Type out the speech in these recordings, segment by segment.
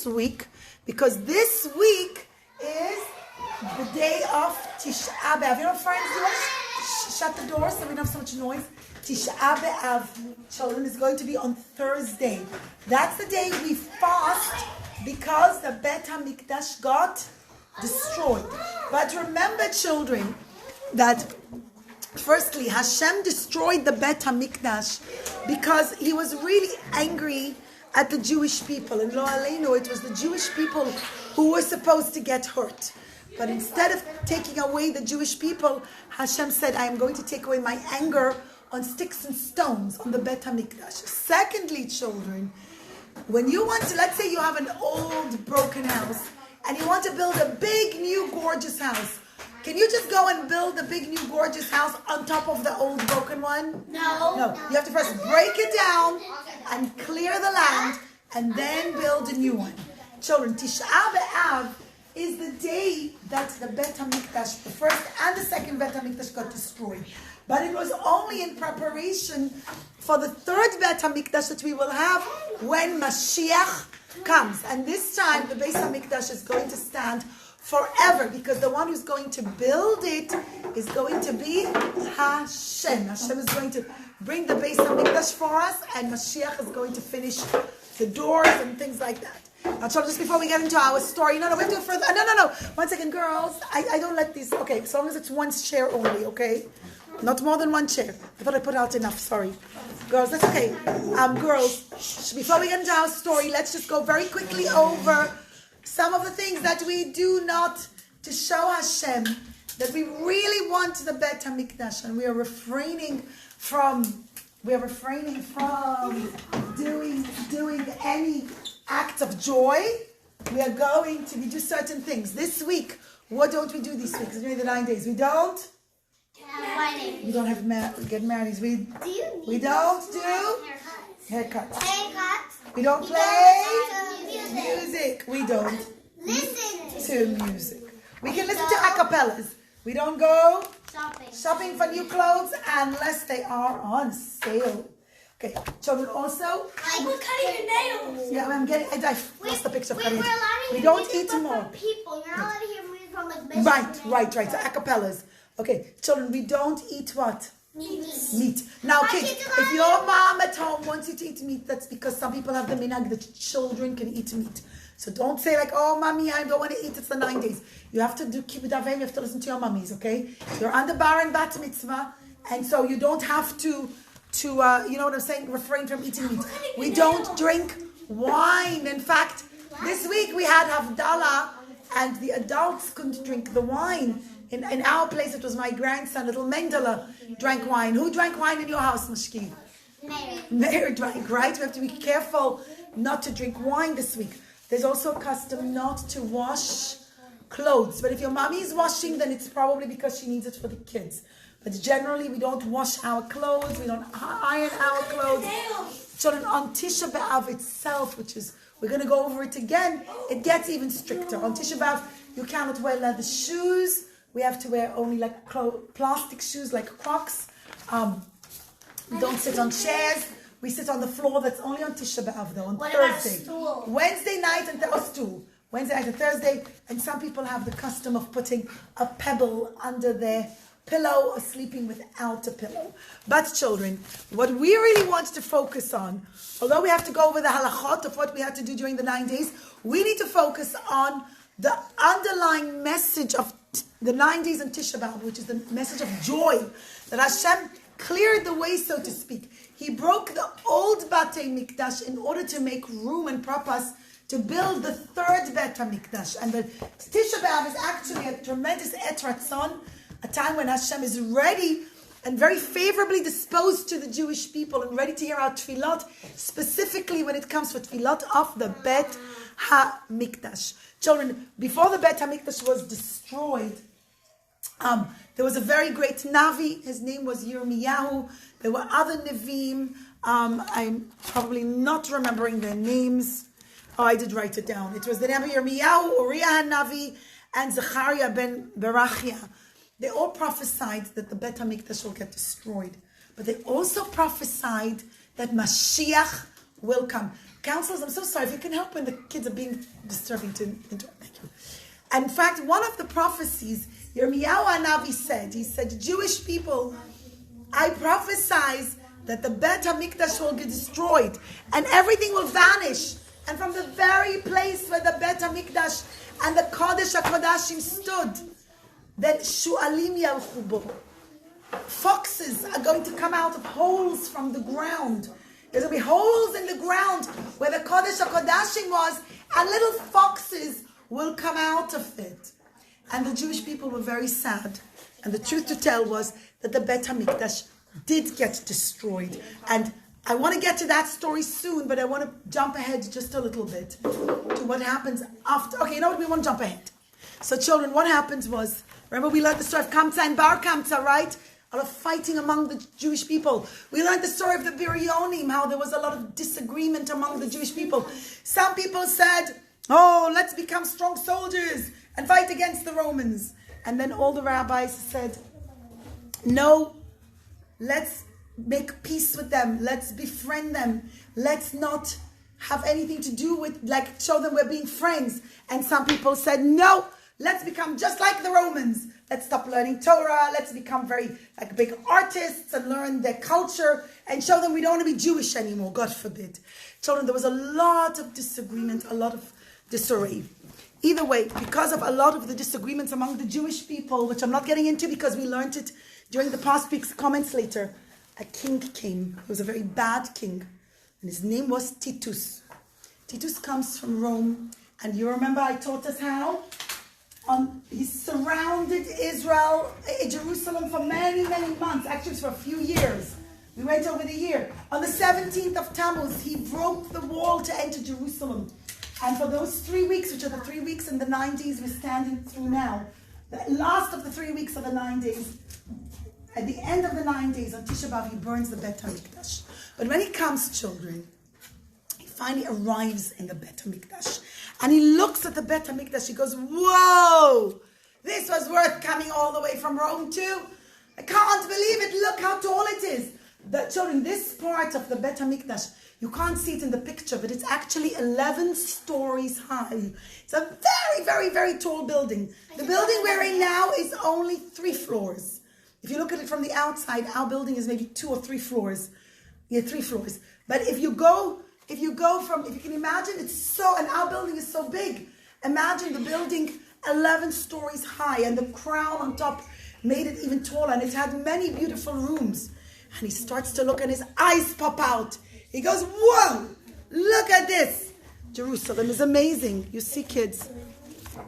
this week, because this week is the day of Tisha B'Av. You know, friends, do you shut the door so we don't have so much noise? Tisha B'Av, children, is going to be on Thursday. That's the day we fast because the Bet Hamikdash got destroyed. But remember, children, that firstly, Hashem destroyed the Bet HaMikdash because he was really angry at the Jewish people. And lo aleinu, it was the Jewish people who were supposed to get hurt. But instead of taking away the Jewish people, Hashem said, I am going to take away my anger on sticks and stones on the Bet HaMikdash. Secondly, children, when you want to, let's say you have an old broken house and you want to build a big, new, gorgeous house. Can you just go and build a big, new, gorgeous house on top of the old, broken one? No. No. You have to first break it down and clear the land and then build a new one. Children, Tisha B'Av is the day that the Bet HaMikdash, the first and the second Bet HaMikdash, got destroyed. But it was only in preparation for the third Bet HaMikdash that we will have when Mashiach comes. And this time, the Beis HaMikdash is going to stand forever, because the one who's going to build it is going to be Hashem. Hashem is going to bring the Beis HaMikdash for us, and Mashiach is going to finish the doors and things like that. Now, so just before we get into our story, no, we have to go further. No. 1 second, girls. I don't let these. Okay, as long as it's one chair only, okay? Not more than one chair. I thought I put out enough. Sorry, girls. That's okay. Girls, before we get into our story, let's just go very quickly over some of the things that we do not to show Hashem that we really want the Bet HaMikdash, and we are refraining from doing any act of joy. We are going to do certain things this week. What don't we do this week? It's during the 9 days. We don't. We don't have get married. We don't do haircuts. We don't play music. We don't listen to music. We can listen to acapellas. We don't go shopping for new clothes unless they are on sale. Okay, children also. We're cutting your nails. Yeah, I lost the picture of cutting. We We don't eat more. People, you're not allowed to hear music from like business. Right. So acapellas. Okay, children, we don't eat what? Meat. Now, kids, if your mom at home wants you to eat meat, that's because some people have the minhag that children can eat meat. So don't say like, oh, mommy, I don't want to eat. It's the 9 days. You have to do kibbud avim. You have to listen to your mummies, okay? You're on the bar and bat mitzvah, and so you don't have to you know what I'm saying? Refrain from eating meat. We don't drink wine. In fact, this week we had Havdalah, and the adults couldn't drink the wine. In our place, it was my grandson, little Mendela, drank wine. Who drank wine in your house, Mashki? Mayor drank, right? We have to be careful not to drink wine this week. There's also a custom not to wash clothes. But if your mommy is washing, then it's probably because she needs it for the kids. But generally, we don't wash our clothes. We don't iron our clothes. Children, on Tisha B'Av itself, which is, we're going to go over it again, it gets even stricter. On Tisha B'Av, you cannot wear leather shoes. We have to wear only like plastic shoes, like Crocs. We don't sit on chairs. We sit on the floor. That's only on Tisha B'Av, though, on Thursday. Wednesday night and stool. Wednesday night and Thursday. And some people have the custom of putting a pebble under their pillow or sleeping without a pillow. But children, what we really want to focus on, although we have to go over the halachot of what we had to do during the 9 days, we need to focus on the underlying message of the 9 days in Tisha B'Av, which is the message of joy, that Hashem cleared the way, so to speak. He broke the old Batei Mikdash in order to make room and purpose to build the third Bet HaMikdash. And the Tisha B'Av is actually a tremendous Et Ratzon, a time when Hashem is ready and very favorably disposed to the Jewish people and ready to hear our tefillot, specifically when it comes for tefillot of the Bet HaMikdash. Children, before the Bet HaMikdash was destroyed, there was a very great Navi. His name was Yirmiyahu. There were other Nevi'im. I'm probably not remembering their names. Oh, I did write it down. It was the Navi Yirmiyahu, Uriah Navi, and Zechariah ben Berachia. They all prophesied that the Bet HaMikdash will get destroyed. But they also prophesied that Mashiach will come. Counselors, I'm so sorry. If you can help when the kids are being disturbing to interrupt. Thank you. And in fact, one of the prophecies, Yirmiyahu Hanavi said, Jewish people, I prophesize that the Bet Hamikdash will get destroyed and everything will vanish. And from the very place where the Bet Hamikdash and the Kodesh HaKodashim stood, then Shu'alim Yalchu bo. Foxes are going to come out of holes from the ground. There's going to be holes in the ground where the Kodesh HaKodashim was, and little foxes will come out of it. And the Jewish people were very sad. And the truth to tell was that the Bet HaMikdash did get destroyed. And I want to get to that story soon, but I want to jump ahead just a little bit to what happens after. Okay, you know what? We want to jump ahead. So children, what happens was, remember we learned the story of Kamsa and Bar Kamsa, right? A lot of fighting among the Jewish people. We learned the story of the Biryonim, how there was a lot of disagreement among the Jewish people. Some people said, oh, let's become strong soldiers and fight against the Romans. And then all the rabbis said, no, let's make peace with them. Let's befriend them. Let's not have anything to do with, like, show them we're being friends. And some people said, no, let's become just like the Romans. Let's stop learning Torah. Let's become very like big artists and learn their culture and show them we don't want to be Jewish anymore. God forbid. Children, there was a lot of disagreement, a lot of disarray. Either way, because of a lot of the disagreements among the Jewish people, which I'm not getting into because we learned it during the past week's comments later, a king came. He was a very bad king. And his name was Titus. Titus comes from Rome. And you remember I taught us how? He surrounded Israel, Jerusalem for many, many months. Actually, it was for a few years. We went over the year. On the 17th of Tammuz, he broke the wall to enter Jerusalem. And for those 3 weeks, which are the 3 weeks in the 9 days we're standing through now, the last of the 3 weeks of the 9 days, at the end of the 9 days, on Tisha B'Av, he burns the Bet HaMikdash. But when he comes, children, he finally arrives in the Bet HaMikdash. And he looks at the Bet HaMikdash. He goes, whoa, this was worth coming all the way from Rome to. I can't believe it. Look how tall it is. Children, this part of the Bet HaMikdash, you can't see it in the picture, but it's actually 11 stories high. It's a very, very, very tall building. The building we're in now is only 3 floors. If you look at it from the outside, our building is maybe 2 or 3 floors. Yeah, 3 floors. But if you can imagine, and our building is so big. Imagine the building 11 stories high, and the crown on top made it even taller, and it had many beautiful rooms. And he starts to look, and his eyes pop out. He goes, whoa, look at this. Jerusalem is amazing. You see, kids,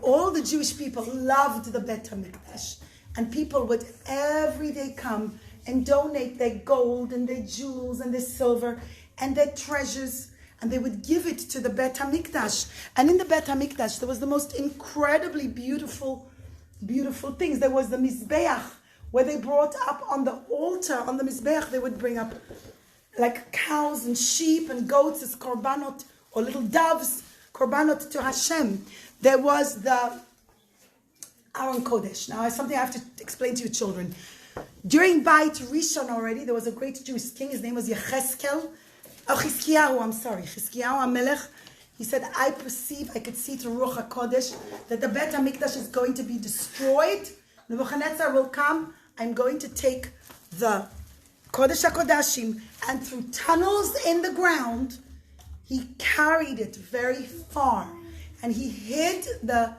all the Jewish people loved the Bet HaMikdash. And people would every day come and donate their gold and their jewels and their silver and their treasures, and they would give it to the Bet HaMikdash. And in the Bet HaMikdash, there was the most incredibly beautiful, beautiful things. There was the Mizbeach, where they brought up on the altar, on the Mizbeach, they would bring up like cows and sheep and goats as korbanot, or little doves, korbanot to Hashem. There was the Aron Kodesh. Now, something I have to explain to you children. During Beit Rishon already, there was a great Jewish king. His name was Chizkiyahu HaMelech. He said, I could see through Ruach HaKodesh that the Bet HaMikdash is going to be destroyed. Nebuchadnezzar will come. I'm going to take the Kodesh HaKodashim, and through tunnels in the ground, he carried it very far. And he hid the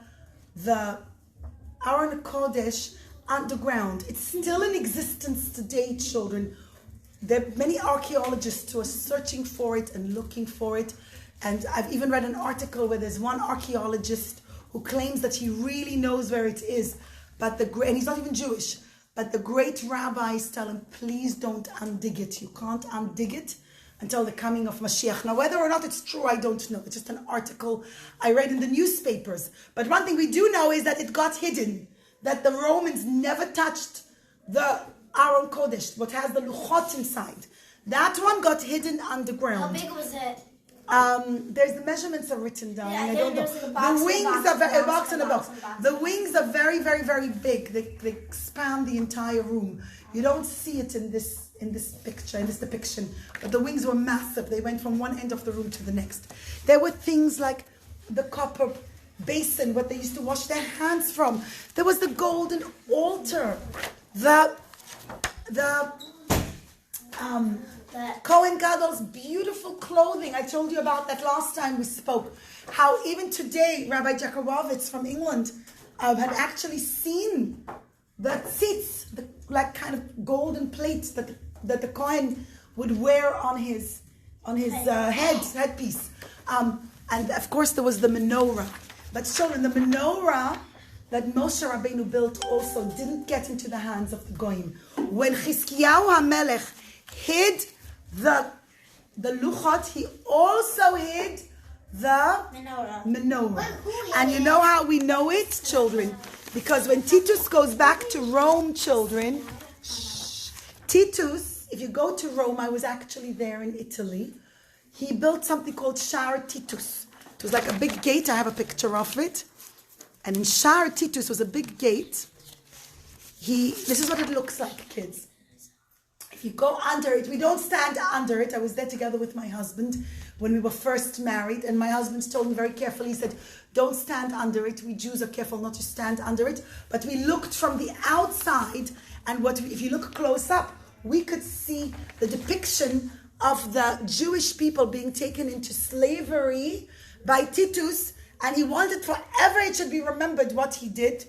Aron Kodesh underground. It's still in existence today, children. There are many archaeologists who are searching for it and looking for it. And I've even read an article where there's one archaeologist who claims that he really knows where it is. And he's not even Jewish. But the great rabbis tell him, please don't undig it. You can't undig it until the coming of Mashiach. Now, whether or not it's true, I don't know. It's just an article I read in the newspapers. But one thing we do know is that it got hidden. That the Romans never touched the Aron Kodesh, what has the luchot inside. That one got hidden underground. How big was it? There's the measurements are written down. Yeah, I don't know. The wings are a box and a box. The wings are very, very, very big. They expand the entire room. You don't see it in this picture, in this depiction. But the wings were massive. They went from one end of the room to the next. There were things like the copper basin, what they used to wash their hands from. There was the golden altar, the Kohen Gadol's beautiful clothing. I told you about that last time we spoke. How even today, Rabbi Jakubowitz from England had actually seen the tzitz, the like kind of golden plates that the Kohen would wear on his headpiece. And of course there was the menorah. But children, the menorah that Moshe Rabbeinu built also didn't get into the hands of the goyim. When Chizkiyahu HaMelech hid the luchot, he also hid the menorah. And you know how we know it, children? Because when Titus goes back to Rome, children, Titus, if you go to Rome, I was actually there in Italy, he built something called Shar Titus. It was like a big gate. I have a picture of it. And in Shar Titus was a big gate. This is what it looks like, kids. If you go under it, we don't stand under it. I was there together with my husband when we were first married. And my husband told me very carefully, he said, don't stand under it. We Jews are careful not to stand under it. But we looked from the outside. And if you look close up, we could see the depiction of the Jewish people being taken into slavery by Titus, and he wanted forever it should be remembered what he did.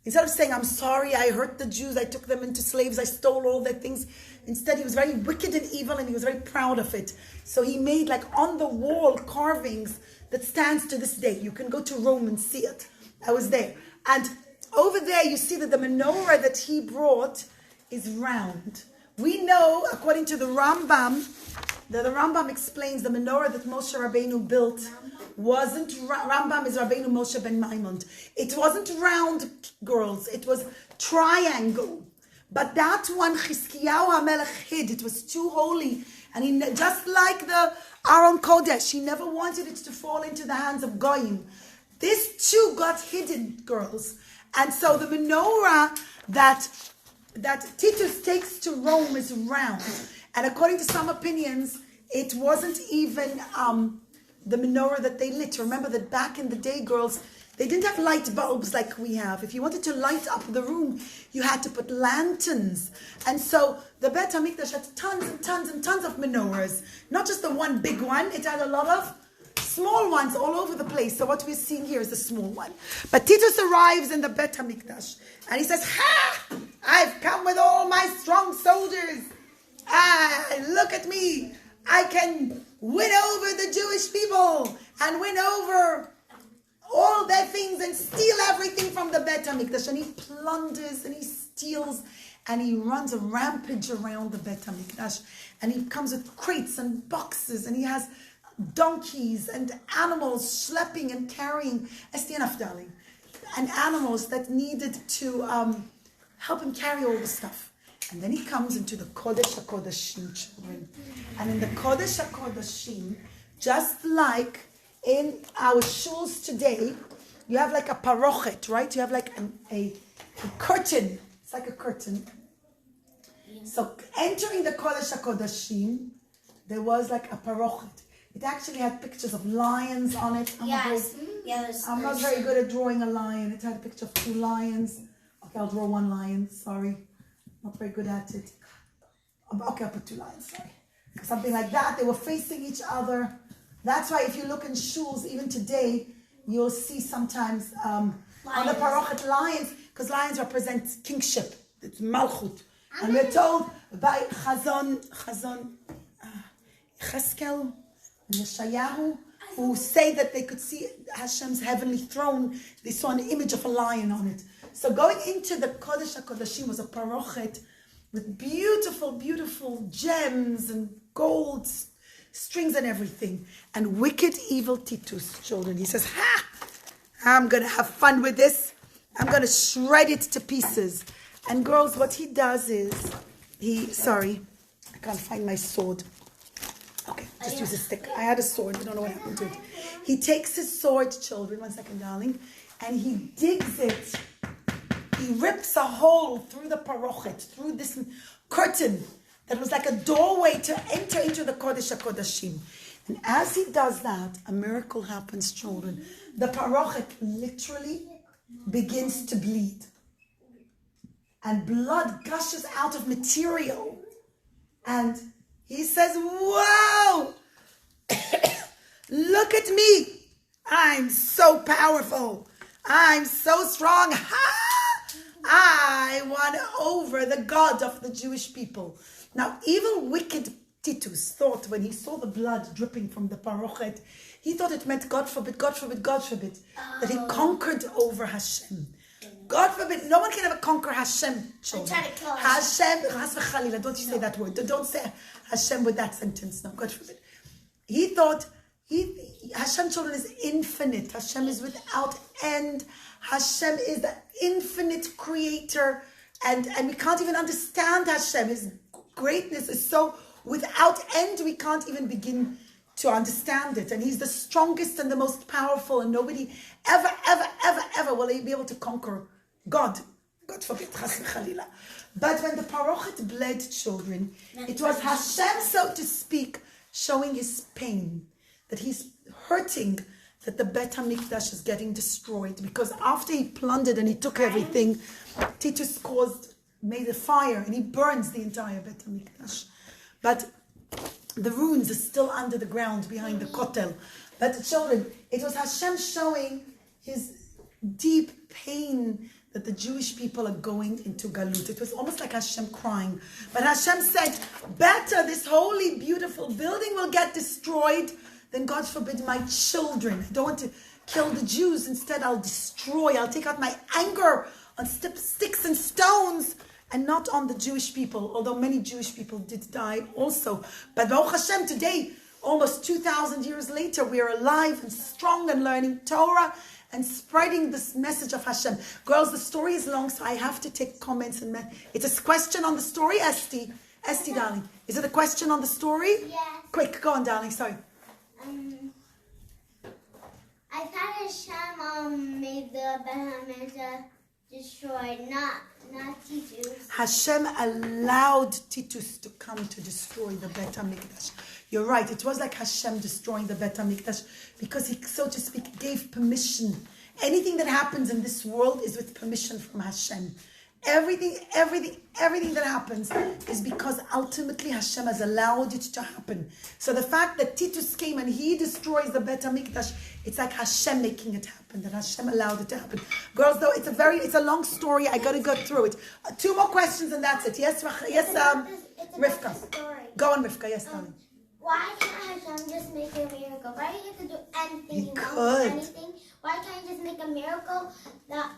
Instead of saying, I'm sorry, I hurt the Jews, I took them into slaves, I stole all their things. Instead, he was very wicked and evil, and he was very proud of it. So he made like on the wall carvings that stands to this day. You can go to Rome and see it. I was there. And over there, you see that the menorah that he brought is round. We know, according to the Rambam, that the Rambam explains the menorah that Moshe Rabbeinu built wasn't, Rambam is Rabbeinu Moshe ben Maimon. It wasn't round, girls. It was triangle. But that one, Chizkiyahu HaMelech hid. It was too holy. And he, just like the Aron Kodesh, he never wanted it to fall into the hands of Goyim. This too got hidden, girls. And so the menorah that Titus takes to Rome is round. And according to some opinions, it wasn't even the menorah that they lit. Remember that back in the day, girls, they didn't have light bulbs like we have. If you wanted to light up the room, you had to put lanterns. And so the Bet Hamikdash had tons and tons and tons of menorahs. Not just the one big one. It had a lot of small ones all over the place. So what we're seeing here is the small one. But Titus arrives in the Bet Hamikdash. And he says, ha! I've come with all my strong soldiers. Look at me. I can win over the Jewish people and win over all their things and steal everything from the Bet HaMikdash. And he plunders and he steals and he runs a rampage around the Bet HaMikdash. And he comes with crates and boxes and he has donkeys and animals schlepping and carrying, Estienaf, darling, and animals that needed to help him carry all the stuff. And then he comes into the Kodesh HaKodashim, children. And in the Kodesh HaKodashim, just like in our shuls today, you have like a parochet, right? You have like a curtain. It's like a curtain. So entering the Kodesh HaKodashim, there was like a parochet. It actually had pictures of lions on it. I'm not very good at drawing a lion. It had a picture of 2 lions. Okay, I'll draw 1 lion. Sorry. Not very good at it. Okay, I'll put 2 lions. Sorry. Something like that. They were facing each other. That's why if you look in shuls, even today, you'll see sometimes on the parochet lions, because lions represent kingship. It's malchut. And we're told by Chazon, Cheskel, and Yeshayahu, who say that they could see Hashem's heavenly throne. They saw an image of a lion on it. So going into the Kodesh HaKodashim was a parochet with beautiful, beautiful gems and gold strings and everything. And wicked, evil Titus, children. He says, ha! I'm going to have fun with this. I'm going to shred it to pieces. And girls, what he does is, I can't find my sword. Okay, just use a stick. I had a sword. I don't know what happened to it. He takes his sword, children, 1 second, darling, and he digs it. He rips a hole through the parochet, through this curtain that was like a doorway to enter into the Kodesh HaKodashim. And as he does that, a miracle happens, children. The parochet literally begins to bleed. And blood gushes out of material. And he says, "Whoa! Look at me. I'm so powerful. I'm so strong. I won over the God of the Jewish people." Now, evil, wicked Titus thought when he saw the blood dripping from the parochet, he thought it meant, God forbid, God forbid, God forbid, that he conquered over Hashem. God forbid, no one can ever conquer Hashem, children. Hashem, don't you say that word. Don't say Hashem with that sentence. No, God forbid. He thought, Hashem, children, is infinite. Hashem is without end. Hashem is the infinite creator. And we can't even understand Hashem. His greatness is so without end, we can't even begin to understand it. And he's the strongest and the most powerful, and nobody ever will be able to conquer God. God forbid. But when the parochet bled, children, it was Hashem, so to speak, showing his pain, that he's hurting, that the Bet Hamikdash is getting destroyed. Because after he plundered and he took everything, Titus made a fire, and he burns the entire Bet Hamikdash. But the ruins are still under the ground behind the Kotel. But children, it was Hashem showing his deep pain that the Jewish people are going into Galut. It was almost like Hashem crying. But Hashem said, better this holy, beautiful building will get destroyed than, God forbid, my children. I don't want to kill the Jews. Instead, I'll destroy. I'll take out my anger on sticks and stones, and not on the Jewish people, although many Jewish people did die also. But Baruch Hashem, today, almost 2,000 years later, we are alive and strong and learning Torah and spreading this message of Hashem. Girls, the story is long, so I have to take comments. It's a question on the story, Esti, darling. Is it a question on the story? Yes. Quick, go on, darling, sorry. I thought Hashem made the Bet Hamikdash destroyed, not Titus. Hashem allowed Titus to come to destroy the Bet HaMikdash. You're right. It was like Hashem destroying the Bet HaMikdash because he, so to speak, gave permission. Anything that happens in this world is with permission from Hashem. Everything that happens is because ultimately Hashem has allowed it to happen. So the fact that Titus came and he destroys the Bet HaMikdash, it's like Hashem making it happen, that Hashem allowed it to happen. Girls, though, it's a long story. I got to go through it. 2 more questions and that's it. Yes, Rivka. Go on, Rivka. Yes, darling. Why can't Hashem just make a miracle? Why do you have to do anything? You could. Anything? Why can't you just make a miracle that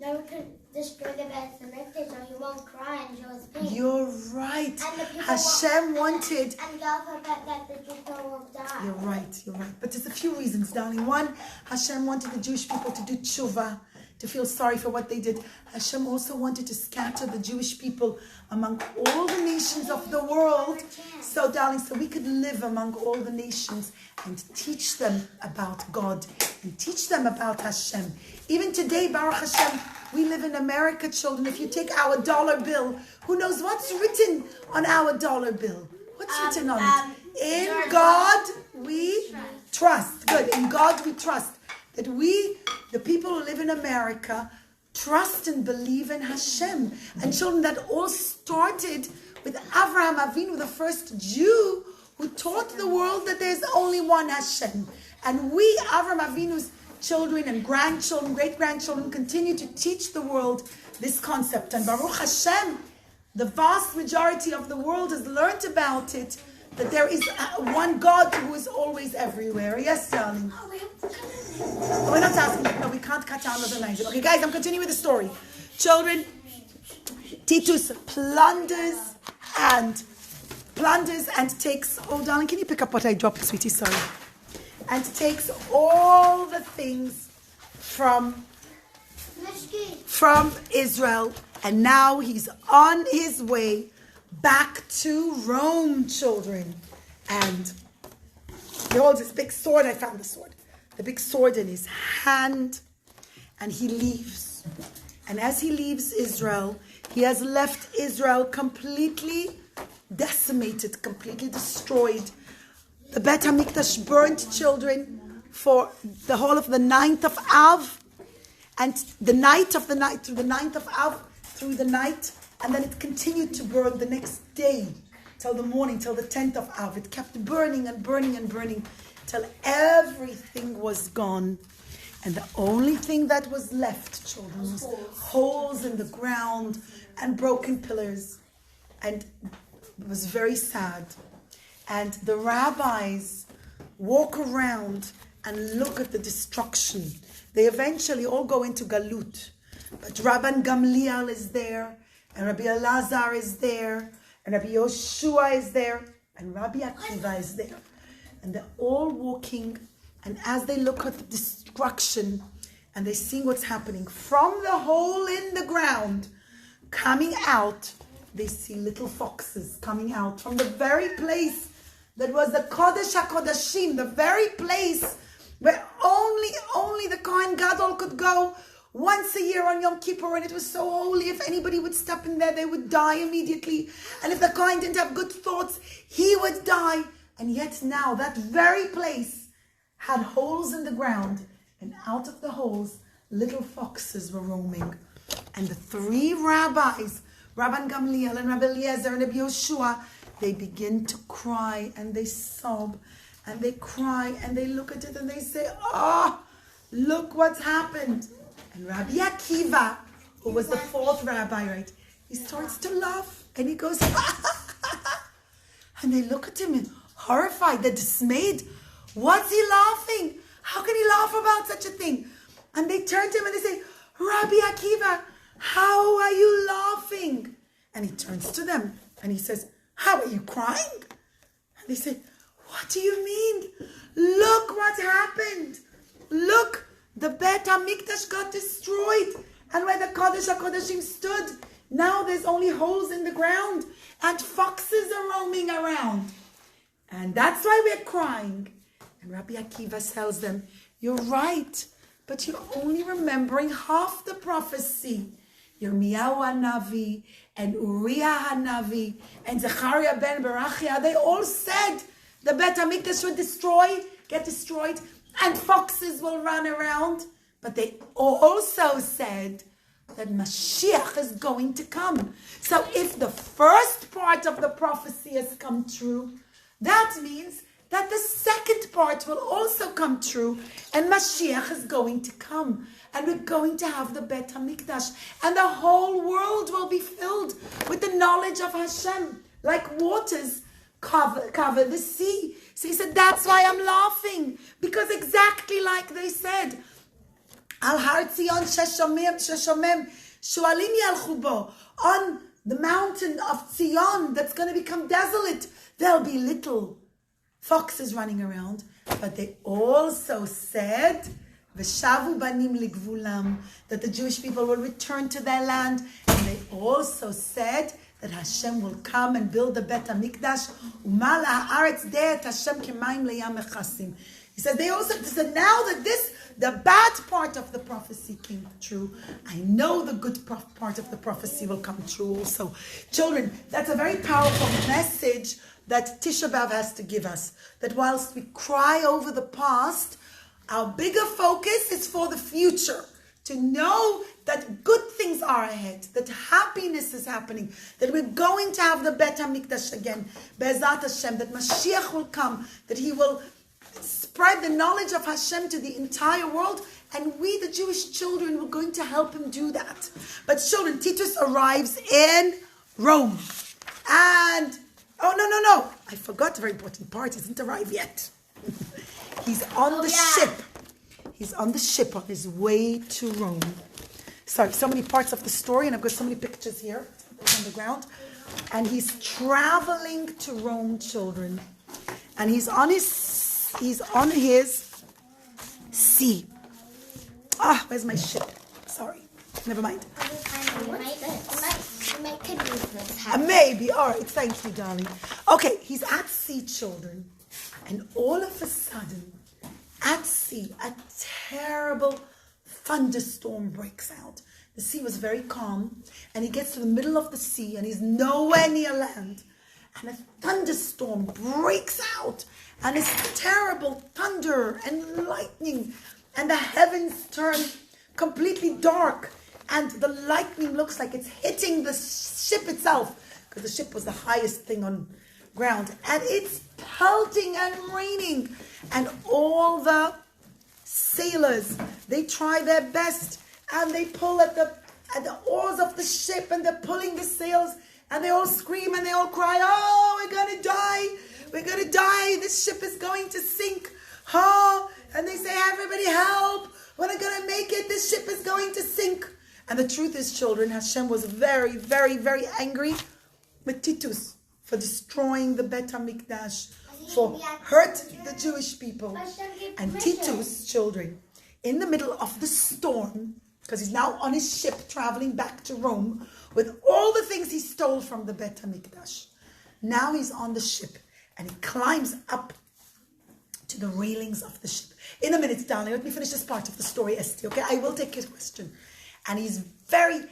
never could destroy the Bet Hamikdash, so he won't cry and show his pain? You're right. Hashem wanted. And God forbid that the people won't die. You're right. But there's a few reasons, darling. One, Hashem wanted the Jewish people to do tshuva, to feel sorry for what they did. Hashem also wanted to scatter the Jewish people among all the nations of the world. So, darling, so we could live among all the nations and teach them about God and teach them about Hashem. Even today, Baruch Hashem, we live in America, children. If you take our dollar bill, who knows what's written on our dollar bill? What's written on it? In God we trust. Good. In God we trust. That we, the people who live in America, trust and believe in Hashem. And children, that all started with Avraham Avinu, the first Jew who taught the world that there's only one Hashem. And we, Avraham Avinu's children and grandchildren, great-grandchildren, continue to teach the world this concept. And Baruch Hashem, the vast majority of the world has learned about it, that there is one God who is always everywhere. Yes, darling? We're not asking. No, we can't cut down the lines. Okay, guys, I'm continuing with the story. Children, Titus plunders and takes... Oh, darling, can you pick up what I dropped, sweetie? Sorry. And takes all the things from Israel. And now he's on his way back to Rome, children. And he holds this big sword. I found the sword. The big sword in his hand. And he leaves. And as he leaves Israel, He has left Israel completely decimated, completely destroyed. The Bet Hamikdash burnt, children, for the whole of the 9th of Av, and the night of the night, through the 9th of Av, through the night, and then it continued to burn the next day, till the morning, till the 10th of Av. It kept burning and burning and burning, till everything was gone. And the only thing that was left, children, was holes in the ground and broken pillars. And it was very sad. And the rabbis walk around and look at the destruction. They eventually all go into Galut. But Rabbi Gamliel is there, and Rabbi Elazar is there, and Rabbi Yoshua is there, and Rabbi Akiva is there. And they're all walking, and as they look at the destruction, and they see what's happening, from the hole in the ground, coming out, they see little foxes coming out from the very place that was the Kodesh HaKodashim, the very place where only the Kohen Gadol could go once a year on Yom Kippur, and it was so holy. If anybody would step in there, they would die immediately. And if the Kohen didn't have good thoughts, he would die. And yet now that very place had holes in the ground, and out of the holes, little foxes were roaming. And the 3 rabbis, Rabbi Gamliel and Rabbi Eliezer and Rabbi Yoshua, they begin to cry and they sob and they cry and they look at it and they say, "Oh, look what's happened." And Rabbi Akiva, who was the 4th rabbi, right, he starts to laugh and he goes, and they look at him and horrified, they're dismayed. What's he laughing? How can he laugh about such a thing? And they turn to him and they say, "Rabbi Akiva, how are you laughing?" And he turns to them and he says, "How are you crying?" And they say, "What do you mean? Look what happened. Look, the Bet HaMikdash got destroyed. And where the Kodesh HaKodashim stood, now there's only holes in the ground and foxes are roaming around. And that's why we're crying." And Rabbi Akiva tells them, "You're right, but you're only remembering half the prophecy. Yirmiyahu HaNavi and Uriah HaNavi and Zechariah ben Berachia, they all said the Bet HaMikdash would get destroyed, and foxes will run around. But they also said that Mashiach is going to come. So if the first part of the prophecy has come true, that means that the second part will also come true, and Mashiach is going to come. And we're going to have the Bet HaMikdash, and the whole world will be filled with the knowledge of Hashem, like waters cover the sea." So he said, that's why I'm laughing, because exactly like they said, Al Har Tzion Sheshomem Shualim Yalchu Bo, on the mountain of Tzion that's going to become desolate, there'll be little foxes running around. But they also said, V'shavu banim ligvulam, that the Jewish people will return to their land. And they also said that Hashem will come and build the Bet HaMikdash. U'mal ha'aretz de'et Hashem k'mayim le'yam mechasim. He said, they also said, now that the bad part of the prophecy came true, I know the good part of the prophecy will come true also. Children, that's a very powerful message that Tisha B'Av has to give us. That whilst we cry over the past, our bigger focus is for the future. To know that good things are ahead, that happiness is happening, that we're going to have the Bet HaMikdash again, Be'ezat Hashem, that Mashiach will come, that he will spread the knowledge of Hashem to the entire world, and we, the Jewish children, we're going to help him do that. But children, Titus arrives in Rome. And, no, I forgot a very important part, he hasn't arrived yet. He's on the ship. He's on the ship on his way to Rome. Sorry, so many parts of the story, and I've got so many pictures here on the ground. And he's traveling to Rome, children. And he's on his sea. Where's my ship? Sorry, never mind. Maybe. All right, thank you, darling. Okay, he's at sea, children. And all of a sudden, at sea, a terrible thunderstorm breaks out. The sea was very calm, and he gets to the middle of the sea, and he's nowhere near land. And a thunderstorm breaks out, and it's terrible thunder and lightning, and the heavens turn completely dark, and the lightning looks like it's hitting the ship itself, because the ship was the highest thing on ground, and it's pelting and raining, and all the sailors, they try their best, and they pull at the oars of the ship, and they're pulling the sails, and they all scream and they all cry, oh, we're going to die, this ship is going to sink, oh, and they say, everybody help, we're not going to make it, this ship is going to sink. And the truth is, children, Hashem was very, very, very angry with Titus for destroying the Bet Hamikdash, for hurt the Jewish people. And Titus, children, in the middle of the storm, because he's now on his ship traveling back to Rome with all the things he stole from the Bet Hamikdash. Now he's on the ship and he climbs up to the railings of the ship. In a minute, darling, let me finish this part of the story, Esther, okay? I will take your question. And he's very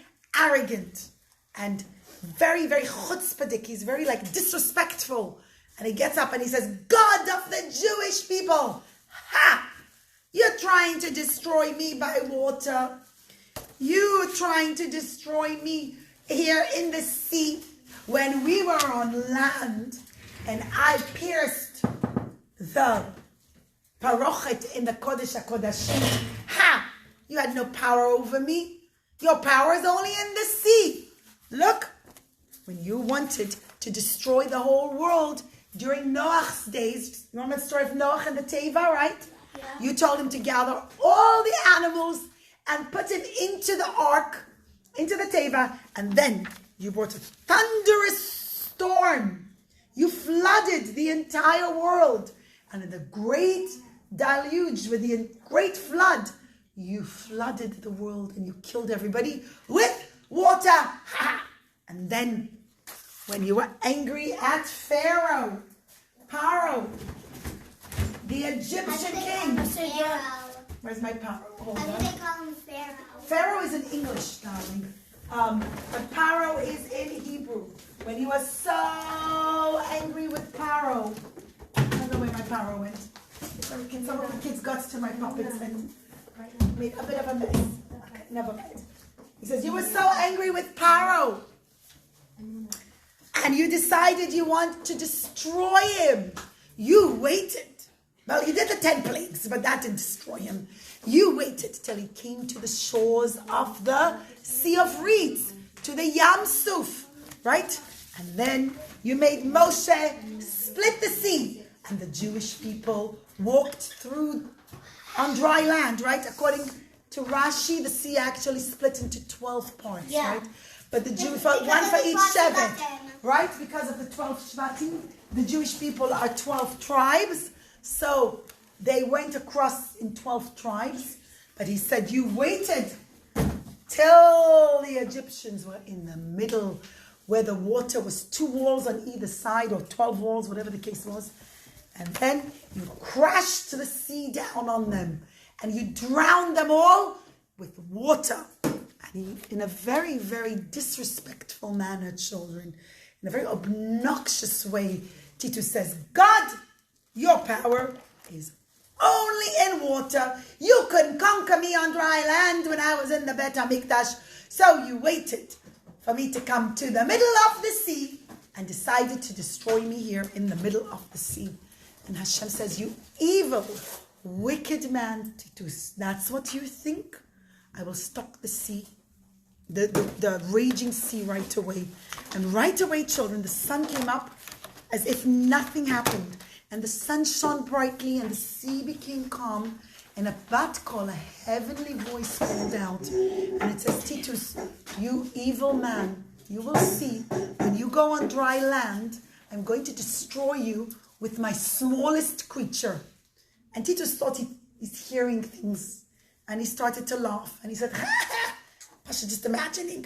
arrogant and very, very chutzpahdik. He's very disrespectful. And he gets up and he says, God of the Jewish people, ha! You're trying to destroy me by water. You're trying to destroy me here in the sea when we were on land and I pierced the parochet in the Kodesh HaKodashim. Ha! You had no power over me. Your power is only in the sea. Look, when you wanted to destroy the whole world during Noach's days, remember the story of Noach and the Teva, right? Yeah. You told him to gather all the animals and put it into the ark, into the Teva, and then you brought a thunderous storm. You flooded the entire world. And in the great deluge, with the great flood, you flooded the world and you killed everybody with water. And then, when you were angry at Pharaoh, the Egyptian king. Where's my Paro? Hold on. They call him Pharaoh. Pharaoh is in English, darling. But Paro is in Hebrew. When he was so angry with Paro, I don't know where my Paro went. Some of the kids got to my puppets and made a bit of a mess. Okay, never mind. He says, you were so angry with Paro. And you decided you want to destroy him. You waited. Well, you did the 10 plagues, but that didn't destroy him. You waited till he came to the shores of the Sea of Reeds, to the Yam Suf, right? And then you made Moshe split the sea, and the Jewish people walked through on dry land, right? According to Rashi, the sea actually split into 12 parts, right? But the Jews, one for each Shevet, right? Because of the 12 Shvatim, the Jewish people are 12 tribes. So they went across in 12 tribes. But he said, you waited till the Egyptians were in the middle, where the water was 2 walls on either side, or 12 walls, whatever the case was. And then you crashed the sea down on them. And you drowned them all with water. And in a very, very disrespectful manner, children, in a very obnoxious way, Titus says, God, your power is only in water. You couldn't conquer me on dry land when I was in the Bet Hamikdash. So you waited for me to come to the middle of the sea and decided to destroy me here in the middle of the sea. And Hashem says, you evil, wicked man, Titus, that's what you think? I will stop the sea, the raging sea right away. And right away, children, the sun came up as if nothing happened. And the sun shone brightly and the sea became calm. And a bat call, a heavenly voice called out. And it says, Titus, you evil man, you will see when you go on dry land, I'm going to destroy you with my smallest creature. And Titus thought he's hearing things. And he started to laugh. And he said, Pasha, just imagining.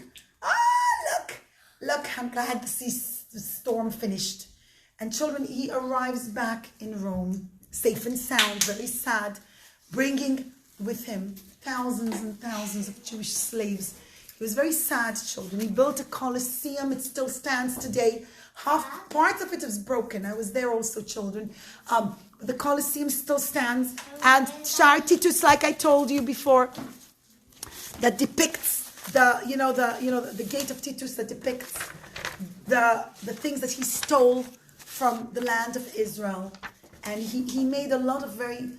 Look, I'm glad the storm finished. And children, he arrives back in Rome, safe and sound, very sad, bringing with him thousands and thousands of Jewish slaves. He was very sad, children. He built a Colosseum. It still stands today. Part of it is broken. I was there also, children. The Colosseum still stands. And Shar Titus, like I told you before, that depicts the gate of Titus, that depicts the things that he stole from the land of Israel. And he made a lot of very,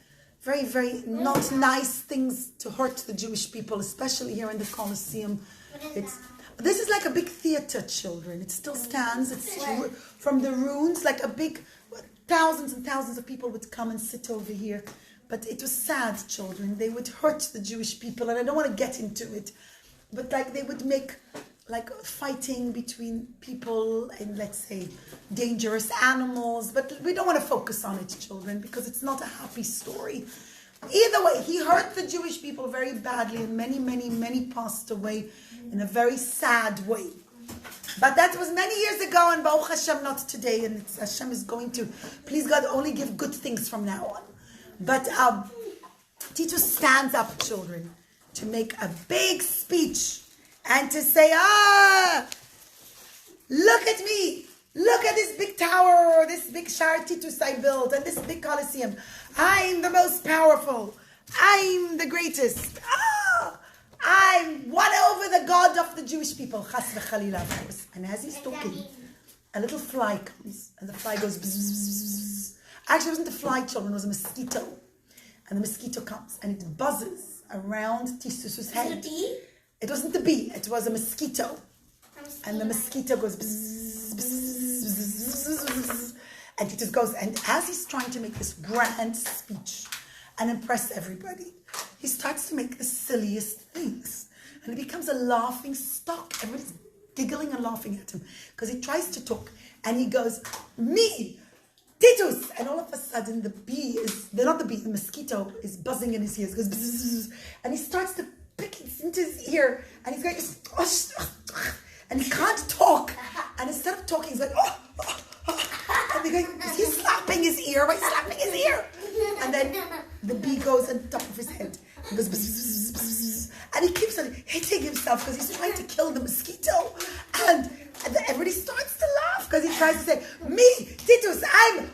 very, very not nice things to hurt the Jewish people, especially here in the Colosseum. This is like a big theater, children. It still stands. It's from the ruins, like a big, thousands and thousands of people would come and sit over here. But it was sad, children. They would hurt the Jewish people, and I don't want to get into it. But like they would make like fighting between people and, let's say, dangerous animals. But we don't want to focus on it, children, because it's not a happy story. Either way, he hurt the Jewish people very badly, and many, many, many passed away in a very sad way. But that was many years ago, and Baruch Hashem, not today. And Hashem is going to, please God, only give good things from now on. But Titus stands up, children, to make a big speech and to say, look at me. Look at this big tower, this big Shar Titus I built, and this big Colosseum. I'm the most powerful. I'm the greatest. I'm won over the God of the Jewish people. Chas v'chalila. And as he's talking, a little fly comes, and the fly goes bzz, bzz, bzz. Actually, it wasn't a fly, children, it was a mosquito. And the mosquito comes, and it buzzes around Titus's head. Was it a bee? It wasn't the bee, it was a mosquito. And the mosquito goes bzz, bzz, bzz, bzz, and Titus goes, and as he's trying to make this grand speech and impress everybody, he starts to make the silliest things. And it becomes a laughing stock. Everybody's giggling and laughing at him because he tries to talk. And he goes, me, Titus. And all of a sudden, the mosquito is buzzing in his ears. Goes, bzz, bzz, and he starts to pick it into his ear. And he's going, and he can't talk. And instead of talking, he's like, and they're going, is he slapping his ear? Why is he slapping his ear? And then the bee goes on top of his head. He goes, bzz, bzz, bzz, bzz, and he keeps on hitting himself because he's trying to kill the mosquito. And everybody starts to laugh because he tries to say, me, Titus, I'm...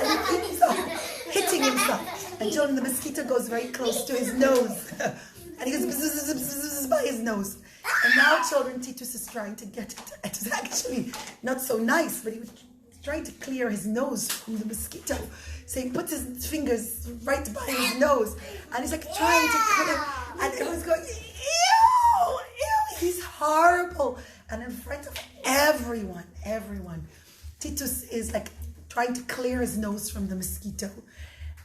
and he keeps on hitting himself until the mosquito goes very close to his nose. And he goes bzz, bzz, bzz, bzz, by his nose. And now, children, Titus is trying to get it. It was actually not so nice, but he was trying to clear his nose from the mosquito. So he puts his fingers right by his nose. And he's like trying to clear. And everyone's going, ew, he's horrible. And in front of everyone, Titus is like trying to clear his nose from the mosquito.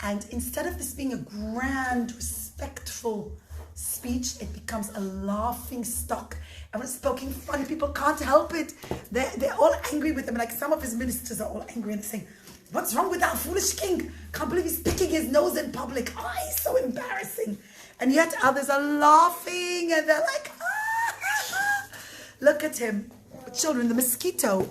And instead of this being a grand, respectful speech, it becomes a laughing stock. Everyone's poking fun. People can't help it. They're all angry with him. Like some of his ministers are all angry and they're saying, what's wrong with our foolish king? Can't believe he's picking his nose in public. Oh, he's so embarrassing. And yet others are laughing and they're like, look at him. But children, the mosquito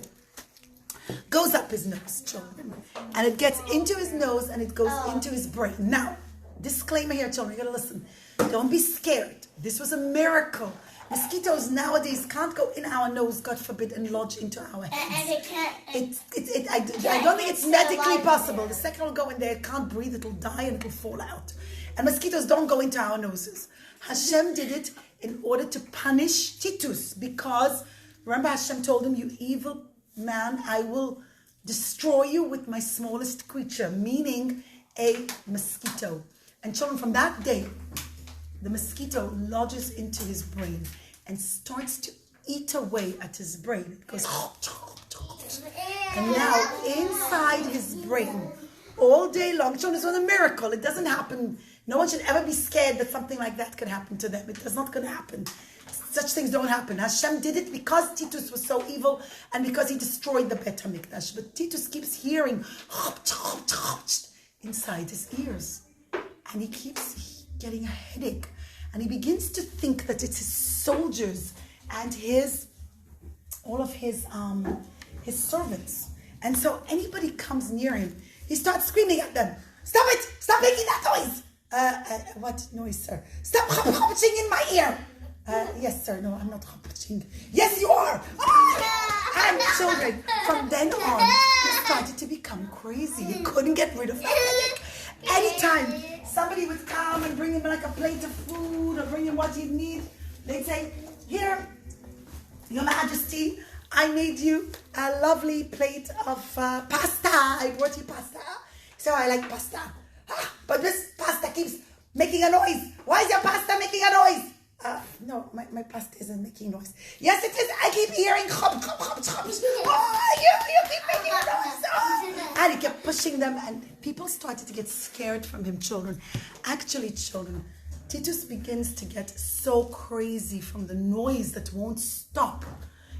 goes up his nose, children. And it gets into his nose and it goes into his brain. Now, disclaimer here, children, you gotta listen. Don't be scared. This was a miracle. Mosquitoes nowadays can't go in our nose, God forbid, and lodge into our heads. And it can't. I don't think it's medically possible. The second will go in there, it can't breathe, it'll die and it'll fall out. And mosquitoes don't go into our noses. Hashem did it in order to punish Titus because, remember Hashem told him, you evil man, I will destroy you with my smallest creature, meaning a mosquito. And children, from that day, the mosquito lodges into his brain and starts to eat away at his brain. It goes, and now inside his brain, all day long, children, it's not a miracle. It doesn't happen. No one should ever be scared that something like that could happen to them. It is not going to happen. Such things don't happen. Hashem did it because Titus was so evil and because he destroyed the Bet Hamikdash. But Titus keeps hearing inside his ears. And he keeps getting a headache. And he begins to think that it's his soldiers and all of his servants. And so anybody comes near him, he starts screaming at them, stop it! Stop making that noise! What noise, sir? Stop chopching in my ear. Yes, sir. No, I'm not chopching. Yes, you are. And children, from then on, he started to become crazy. He couldn't get rid of the headache. Anytime somebody would come and bring him like a plate of food or bring him what he'd need, they'd say, here, Your Majesty, I made you a lovely plate of pasta. I brought you pasta. So I like pasta. But this pasta keeps making a noise. Why is your pasta making a noise? No, my pasta isn't making noise. Yes, it is. I keep hearing chop, chop, chop, chop. Oh, you keep making a noise. Oh. And he kept pushing them, and people started to get scared from him, children. Actually, children, Titus begins to get so crazy from the noise that won't stop.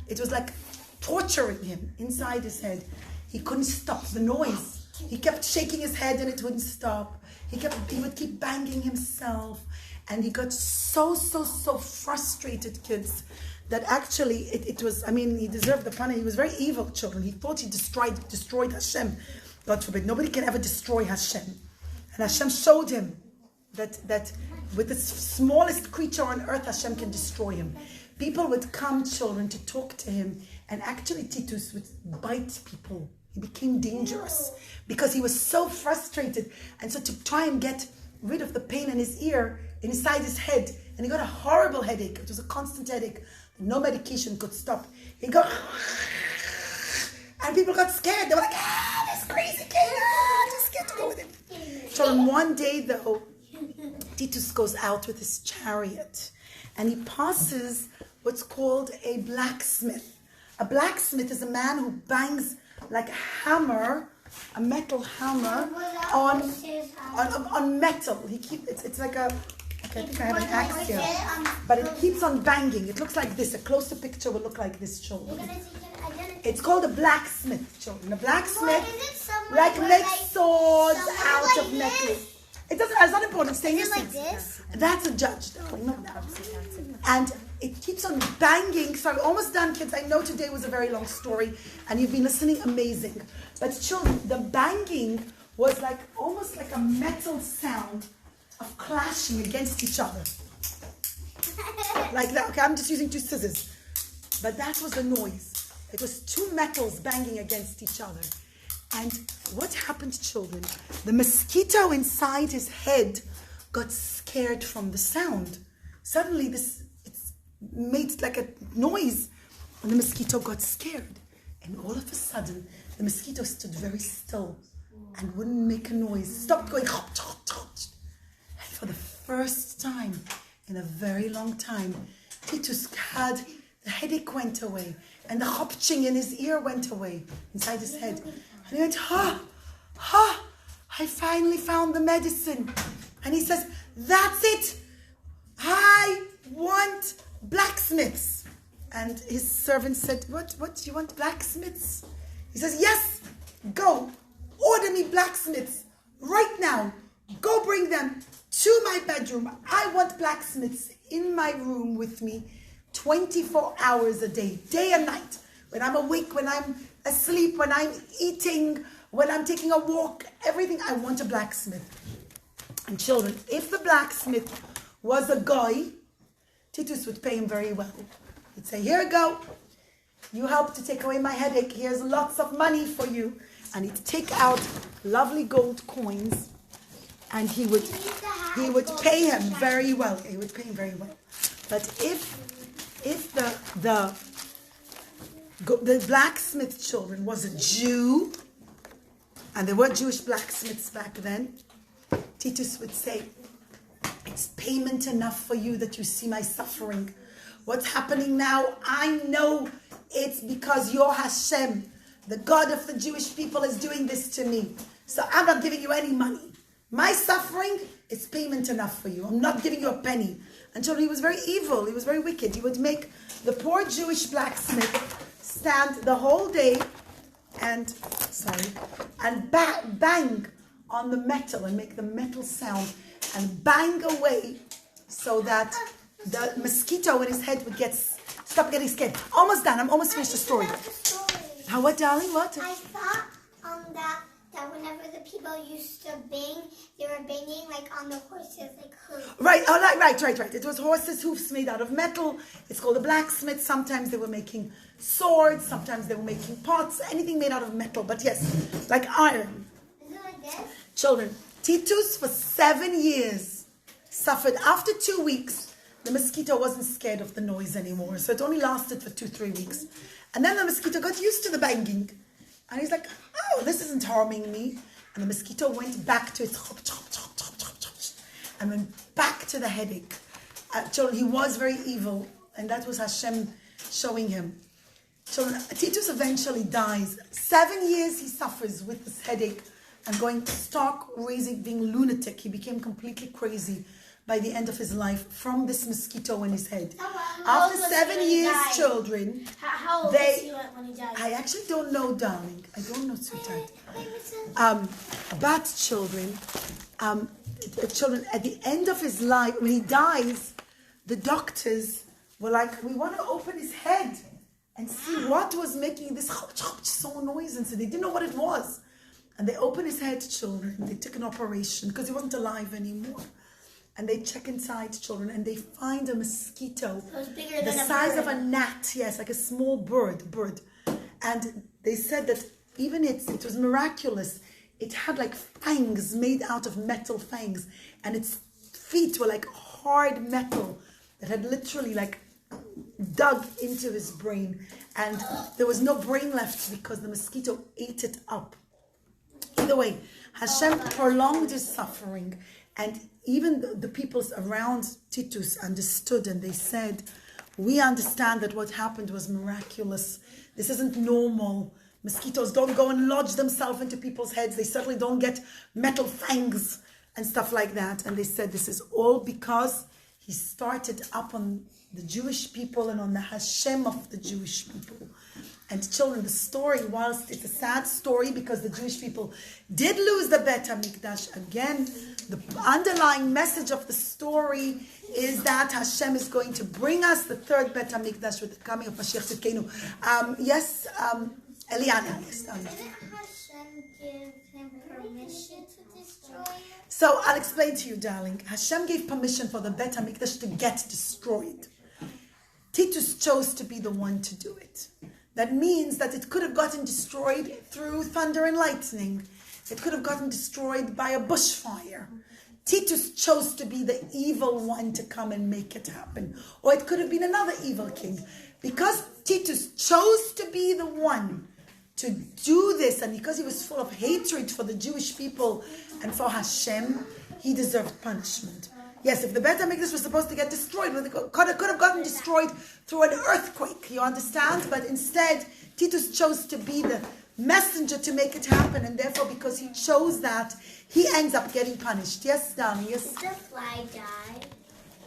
It was like torturing him inside his head. He couldn't stop the noise. He kept shaking his head and it wouldn't stop. He would keep banging himself. And he got so frustrated, kids, that actually it was, he deserved the punishment. He was very evil, children. He thought he destroyed Hashem. God forbid. Nobody can ever destroy Hashem. And Hashem showed him that with the smallest creature on earth, Hashem can destroy him. People would come, children, to talk to him. And actually, Titus would bite people. He became dangerous because he was so frustrated. And so to try and get rid of the pain in his ear, inside his head, and he got a horrible headache. It was a constant headache. No medication could stop. He got, and people got scared. They were like, this crazy kid, too scared to go with him. So one day, though, Titus goes out with his chariot, and he passes what's called a blacksmith. A blacksmith is a man who bangs like a hammer, a metal hammer on metal. It's like a, I think I have an axe here, but it keeps on banging. It looks like this. A closer picture will look like this, children. It's called a blacksmith, children. A blacksmith makes swords out of metal. It's not important. Stay here. Like this? That's a judge, darling. Not that. And it keeps on banging. So I'm almost done, kids. I know today was a very long story, and you've been listening amazing. But children, the banging was like almost like a metal sound of clashing against each other. Like that. Okay, I'm just using two scissors. But that was the noise. It was two metals banging against each other. And what happened, children? The mosquito inside his head got scared from the sound. Suddenly, it made like a noise, and the mosquito got scared. And all of a sudden, the mosquito stood very still and wouldn't make a noise. Stopped going. And for the first time in a very long time, Titus had the headache went away, and the chopching in his ear went away inside his head. And he went, I finally found the medicine. And he says, that's it. I want blacksmiths. And his servant said, what do you want, blacksmiths? He says, yes, go. Order me blacksmiths right now. Go bring them to my bedroom. I want blacksmiths in my room with me 24 hours a day and night. When I'm awake, when I'm asleep, when I'm eating, when I'm taking a walk, everything, I want a blacksmith. And children, if the blacksmith was a guy, Titus would pay him very well. He'd say, here you go. You helped to take away my headache. Here's lots of money for you. And he'd take out lovely gold coins, and he would pay him very well. He would pay him very well. But if the blacksmith children was a Jew, and there were Jewish blacksmiths back then, Titus would say, it's payment enough for you that you see my suffering. What's happening now, I know it's because you're Hashem. The God of the Jewish people is doing this to me. So I'm not giving you any money. My suffering is payment enough for you. I'm not giving you a penny. And so he was very evil. He was very wicked. He would make the poor Jewish blacksmith stand the whole day and bang on the metal and make the metal sound and bang away so that the mosquito in his head would stop getting scared. Almost done. I'm almost finished the story. How, what, darling? What? I thought that that whenever the people used to bang, they were banging like on the horses, like hooves. Right, right. It was horses' hoofs made out of metal. It's called a blacksmith. Sometimes they were making swords. Sometimes they were making pots. Anything made out of metal. But yes, like iron. Is it like this? Children, Titus for 7 years suffered. After 2 weeks, the mosquito wasn't scared of the noise anymore. So it only lasted for 2-3 weeks. And then the mosquito got used to the banging. And he's like, oh, this isn't harming me. And the mosquito went back to its chop, chop, chop, chop, chop, chop, and went back to the headache. Children, he was very evil. And that was Hashem showing him. Children, Titus eventually dies. 7 years he suffers with this headache and going stark, being lunatic. He became completely crazy by the end of his life from this mosquito in his head. After 7 years, children, how old was he when he died? I actually don't know, darling. I don't know, sweetheart. But children, at the end of his life, when he dies, the doctors were like, we want to open his head and see what was making this so noise. And so they didn't know what it was. And they opened his head, children. They took an operation because he wasn't alive anymore. And they check inside, children, and they find a mosquito the size of a gnat. Yes, like a small bird. And they said that even it was miraculous. It had like fangs made out of metal fangs. And its feet were like hard metal that had literally like dug into his brain. And there was no brain left because the mosquito ate it up. Either way, Hashem prolonged his suffering. And even the peoples around Titus understood, and they said, we understand that what happened was miraculous. This isn't normal. Mosquitoes don't go and lodge themselves into people's heads. They certainly don't get metal fangs and stuff like that. And they said this is all because he started up on the Jewish people and on the Hashem of the Jewish people. And children, the story, whilst it's a sad story because the Jewish people did lose the Bet Hamikdash, again, the underlying message of the story is that Hashem is going to bring us the third Bet Hamikdash with the coming of Mashiach Tzidkenu. Yes, Eliana. Yes, didn't Hashem give him permission to destroy it? So I'll explain to you, darling. Hashem gave permission for the Bet Hamikdash to get destroyed. Titus chose to be the one to do it. That means that it could have gotten destroyed through thunder and lightning. It could have gotten destroyed by a bushfire. Titus chose to be the evil one to come and make it happen. Or it could have been another evil king. Because Titus chose to be the one to do this, and because he was full of hatred for the Jewish people and for Hashem, he deserved punishment. Yes, if the Bet HaMikdash was supposed to get destroyed, it could have gotten destroyed through an earthquake, you understand? But instead, Titus chose to be the messenger to make it happen, and therefore, because he chose that, he ends up getting punished. Yes, darling, yes? Did the fly die?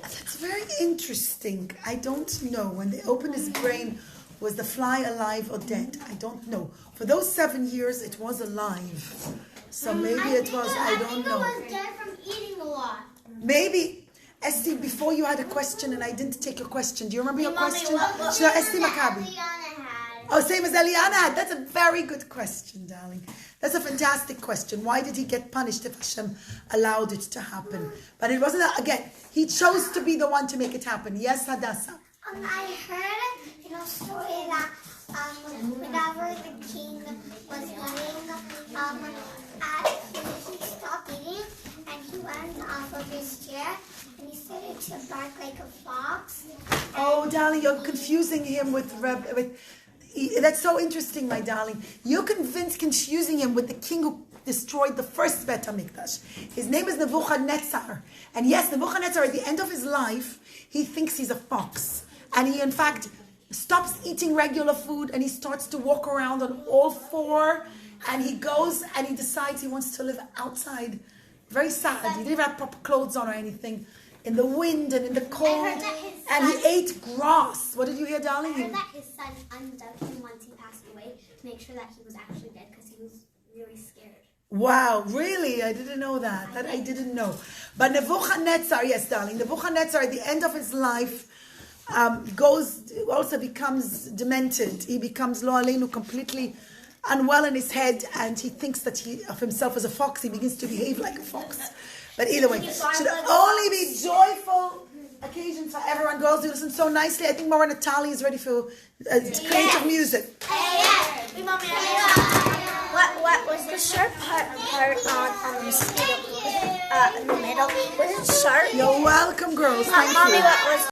That's very interesting. I don't know. When they opened his brain, was the fly alive or dead? I don't know. For those 7 years, it was alive. So maybe it was, I don't know. I think it was dead from eating a lot. Maybe. Esti, before you had a question and I didn't take your question. Do you remember your question? Sure, Esti Maccabi. Oh, same as Eliana had. That's a very good question, darling. That's a fantastic question. Why did he get punished if Hashem allowed it to happen? But it wasn't, again, he chose to be the one to make it happen. Yes, Hadassah? I heard a story that whenever the king was eating, he stopped eating and he went off of his chair and he started to bark like a fox. Oh, darling, you're confusing him with Rabbi. That's so interesting, my darling. You're confusing him with the king who destroyed the first Bet HaMikdash. His name is Nebuchadnezzar. And yes, Nebuchadnezzar, at the end of his life, he thinks he's a fox. And he, in fact, stops eating regular food and he starts to walk around on all four. And he goes and he decides he wants to live outside. Very sad. He didn't even have proper clothes on or anything. In the wind and in the cold. And he ate grass. What did you hear, darling? I heard that his son undug him once he passed away to make sure that he was actually dead because he was really scared. Wow, really? I didn't know that. That I didn't know. But Nebuchadnezzar, yes, darling. Nebuchadnezzar, at the end of his life, also becomes demented. He becomes, lo aleinu, completely unwell in his head and he thinks that he of himself as a fox. He begins to behave like a fox. But either way, should only be joyful occasions for everyone. Girls, you listen so nicely. I think Mara Natalie is ready for creative music. What was the sharp part on the mosquito in the middle? Was it sharp? You're welcome, girls. Thank Mommy, you. what was